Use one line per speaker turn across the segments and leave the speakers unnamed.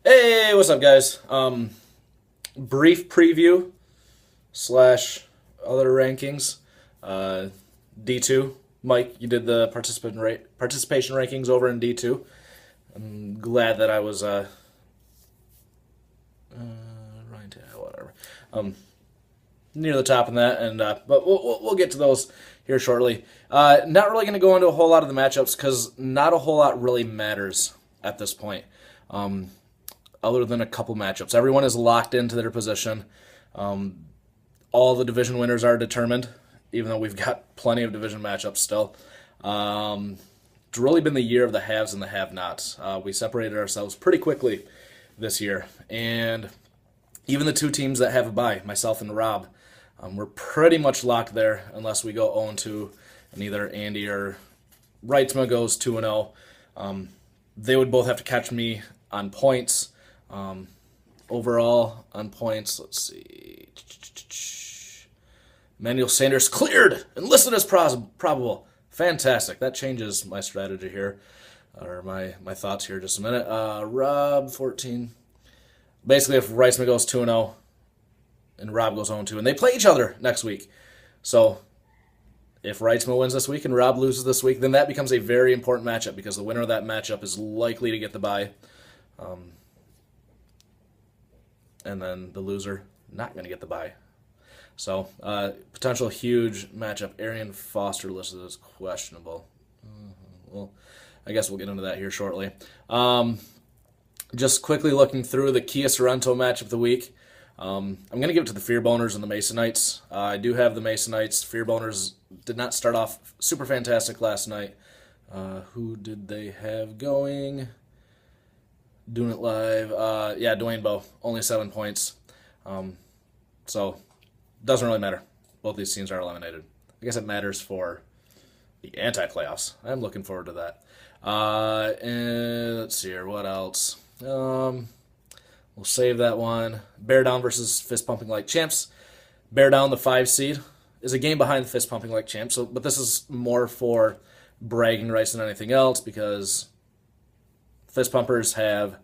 Hey, what's up, guys? Brief preview slash other rankings. Uh, D2. Mike, you did the participation rankings over in D2. I'm glad that I was right, whatever. Um, Near the top in that, and but we'll get to those here shortly. Not really going to go into a whole lot of the matchups because not a whole lot really matters at this point. Um, Other than a couple matchups. Everyone is locked into their position. All the division winners are determined, even though we've got plenty of division matchups still. It's really been the year of the haves and the have-nots. We separated ourselves pretty quickly this year, and even the two teams that have a bye, myself and Rob, we're pretty much locked there unless we go 0-2 and either Andy or Reitzma goes 2-0. They would both have to catch me on points. Overall, on points, let's see. Manuel Sanders cleared and listed as probable. Fantastic. That changes my strategy here, or my thoughts here just a minute. Rob, 14. Basically, if Reitzman goes 2-0 and Rob goes 0-2, and they play each other next week. So if Reitzman wins this week and Rob loses this week, then that becomes a very important matchup because the winner of that matchup is likely to get the bye. And then the loser not going to get the bye. So, potential huge matchup. Arian Foster listed as questionable. Well, I guess we'll get into that here shortly. Just quickly looking through the Kia Sorrento match of the week. I'm going to give it to the Fear Boners and the Masonites. I do have the Masonites. Fear Boners did not start off super fantastic last night. Who did they have going? Doing it live. Yeah, Dwayne Bowe, only 7 points. So, doesn't really matter. Both these teams are eliminated. I guess it matters for the anti-playoffs. I'm looking forward to that. And let's see here. What else? We'll save that one. Bear Down versus Fist Pumping Like Champs. Bear Down, the 5 seed, is a game behind Fist Pumping Like Champs. But this is more for bragging rights than anything else because Fist Pumpers have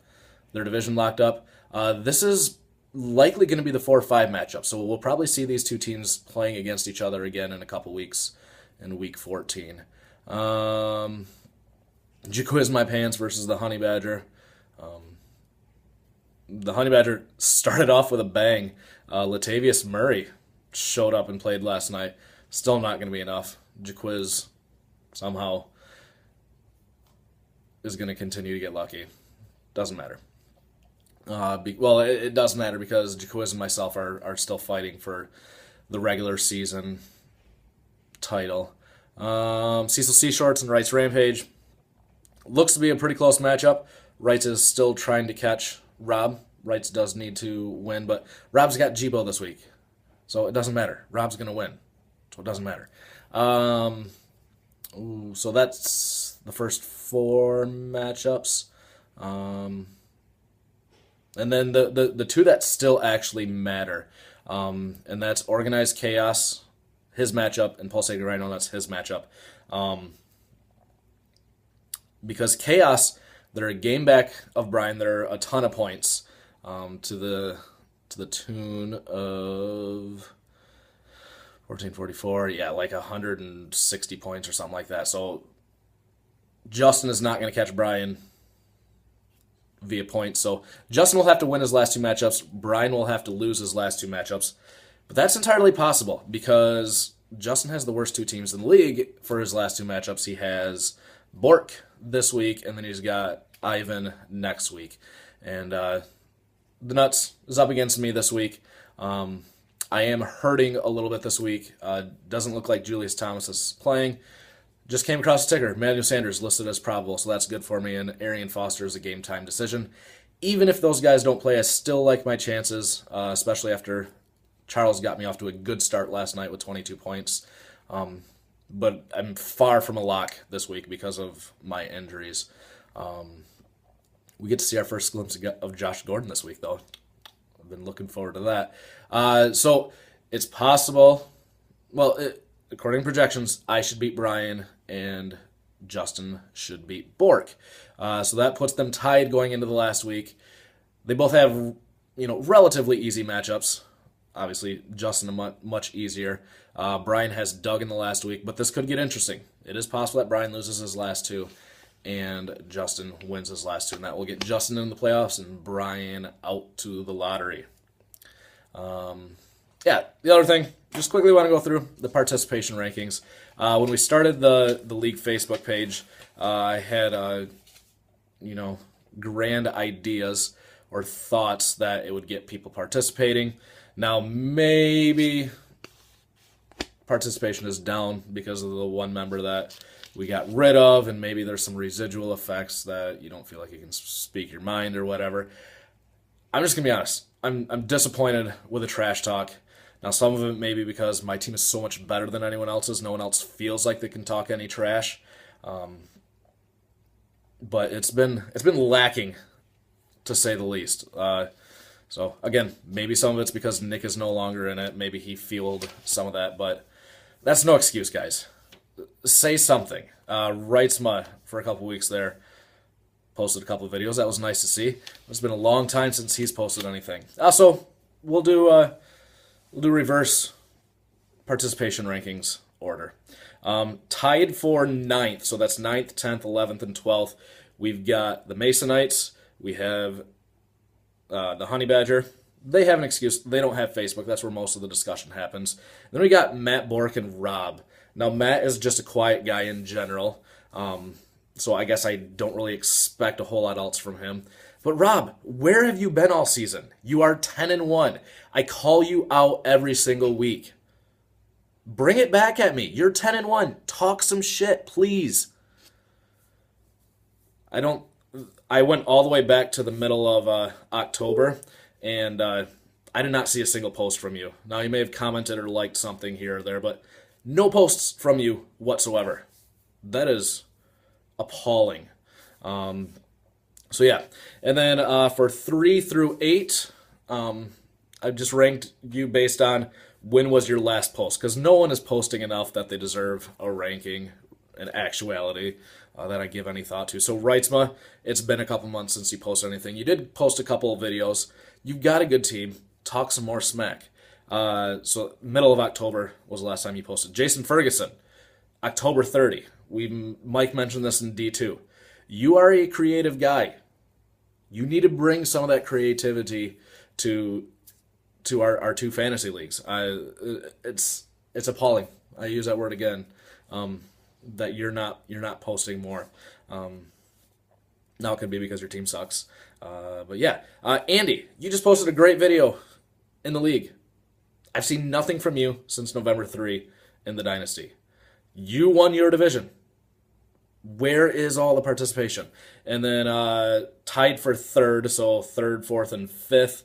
their division locked up. This is likely going to be the 4-5 matchup, so we'll probably see these two teams playing against each other again in a couple weeks in Week 14. Jaquiz My Pants versus the Honey Badger. The Honey Badger started off with a bang. Latavius Murray showed up and played last night. Still not going to be enough. Jaquiz somehow is going to continue to get lucky. Doesn't matter. It does matter because Jaquiz and myself are still fighting for the regular season title. Cecil Seashorts and Wrights Rampage. Looks to be a pretty close matchup. Wrights is still trying to catch Rob. Wrights does need to win, but Rob's got Jibo this week. So it doesn't matter. Rob's going to win. So it doesn't matter. So that's the first 4 matchups. And then the two that still actually matter. And that's Organized Chaos, his matchup, and Pulsating Rhino, that's his matchup. Because Chaos, they're a game back of Brian. They're a ton of points to the tune of 1444. Yeah, like 160 points or something like that. So Justin is not going to catch Brian via points. So Justin will have to win his last 2 matchups. Brian will have to lose his last 2 matchups. But that's entirely possible because Justin has the worst 2 teams in the league for his last 2 matchups. He has Bork this week, and then he's got Ivan next week. And the Nuts is up against me this week. I am hurting a little bit this week. Doesn't look like Julius Thomas is playing. Just came across a ticker. Manuel Sanders listed as probable, so that's good for me. And Arian Foster is a game time decision. Even if those guys don't play, I still like my chances, especially after Charles got me off to a good start last night with 22 points. But I'm far from a lock this week because of my injuries. We get to see our first glimpse of Josh Gordon this week, though. I've been looking forward to that. So it's possible. Well, according to projections, I should beat Brian and Justin should beat Bork. So that puts them tied going into the last week. They both have, relatively easy matchups. Obviously, Justin much easier. Brian has Doug in the last week, but this could get interesting. It is possible that Brian loses his last two and Justin wins his last two, and that will get Justin in the playoffs and Brian out to the lottery. The other thing, just quickly want to go through the participation rankings. When we started the league Facebook page, I had, grand ideas or thoughts that it would get people participating. Now, maybe participation is down because of the one member that we got rid of, and maybe there's some residual effects that you don't feel like you can speak your mind or whatever. I'm just going to be honest. I'm disappointed with the trash talk. Now, some of it may be because my team is so much better than anyone else's. No one else feels like they can talk any trash. But it's been lacking, to say the least. So, again, maybe some of it's because Nick is no longer in it. Maybe he fueled some of that, but that's no excuse, guys. Say something. Wrightsma, for a couple weeks there, posted a couple of videos. That was nice to see. It's been a long time since he's posted anything. Also, we'll do reverse participation rankings order. Tied for 9th, so that's 9th, 10th, 11th, and 12th. We've got the Masonites. We have the Honey Badger. They have an excuse. They don't have Facebook. That's where most of the discussion happens. Then we got Matt Bork and Rob. Now, Matt is just a quiet guy in general, so I guess I don't really expect a whole lot else from him. But Rob, where have you been all season? You are 10-1. I call you out every single week. Bring it back at me. You're 10-1. Talk some shit, please. I went all the way back to the middle of October, and I did not see a single post from you. Now, you may have commented or liked something here or there, but no posts from you whatsoever. That is appalling. So yeah, and then for 3 through 8, I just ranked you based on when was your last post, because no one is posting enough that they deserve a ranking in actuality that I give any thought to. So Wrightsma, it's been a couple months since you posted anything. You did post a couple of videos. You've got a good team. Talk some more smack. So middle of October was the last time you posted. Jason Ferguson, October 30. Mike mentioned this in D2. You are a creative guy. You need to bring some of that creativity to our two fantasy leagues. It's appalling. I use that word again. That you're not posting more. Now it could be because your team sucks. But yeah, Andy, you just posted a great video in the league. I've seen nothing from you since November 3 in the Dynasty. You won your division. Where is all the participation? And then tied for 3rd, so 3rd, 4th, and 5th,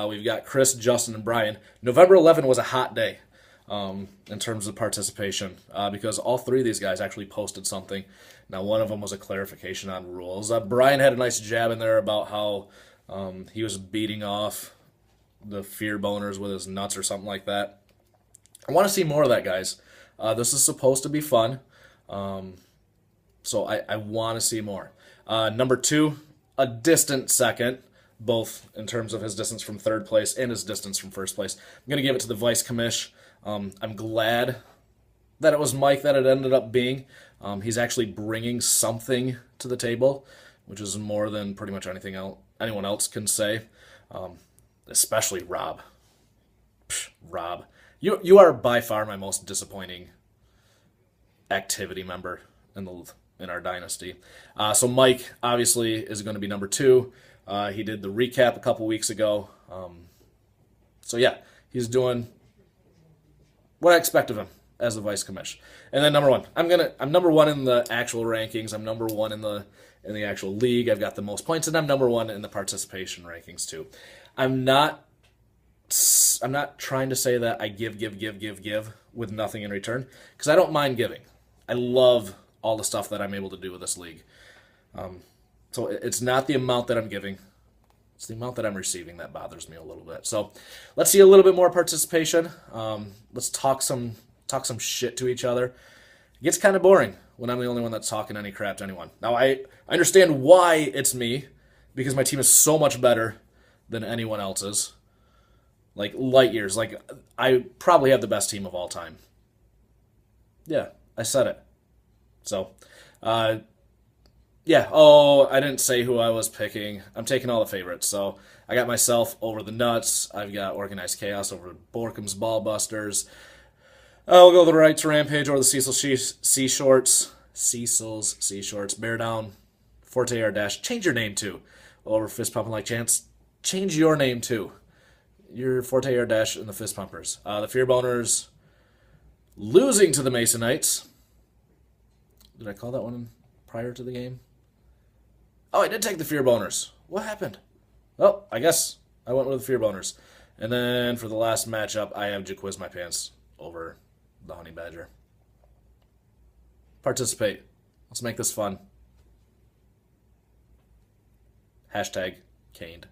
we've got Chris, Justin, and Brian. November 11 was a hot day in terms of participation because all 3 of these guys actually posted something. Now, one of them was a clarification on rules. Brian had a nice jab in there about how he was beating off the fear boners with his nuts or something like that. I want to see more of that, guys. This is supposed to be fun. So I want to see more. Number 2, a distant second, both in terms of his distance from 3rd place and his distance from 1st place. I'm going to give it to the Vice Commish. I'm glad that it was Mike that it ended up being. He's actually bringing something to the table, which is more than pretty much anyone else can say, especially Rob. Rob. You are by far my most disappointing activity member in our dynasty. So Mike obviously is going to be number 2. He did the recap a couple weeks ago. So yeah, he's doing what I expect of him as the vice commish. And then number 1, I'm number 1 in the actual rankings. I'm number 1 in the actual league. I've got the most points, and I'm number 1 in the participation rankings too. I'm not trying to say that I give with nothing in return, because I don't mind giving. I love all the stuff that I'm able to do with this league. So it's not the amount that I'm giving. It's the amount that I'm receiving that bothers me a little bit. So let's see a little bit more participation. Let's talk some shit to each other. It gets kind of boring when I'm the only one that's talking any crap to anyone. Now, I understand why it's me, because my team is so much better than anyone else's. Like, light years. Like, I probably have the best team of all time. Yeah, I said it. So, uh, yeah. Oh, I didn't say who I was picking. I'm taking all the favorites. So, I got myself over the Nuts. I've got Organized Chaos over Borkham's Ballbusters. I'll go the Rights Rampage or the Sea Shorts. Cecil's Sea Shorts. Bear Down. Forte Air Dash. Change your name too. Over Fist Pumping Like Chance. Change your name too. Your Forte Air Dash and the Fist Pumpers. The Fear Boners losing to the Masonites. Did I call that one prior to the game? Oh, I did take the Fear Boners. What happened? Well, I guess I went with the Fear Boners. And then for the last matchup, I have Jaquiz My Pants over the Honey Badger. Participate. Let's make this fun. Hashtag caned.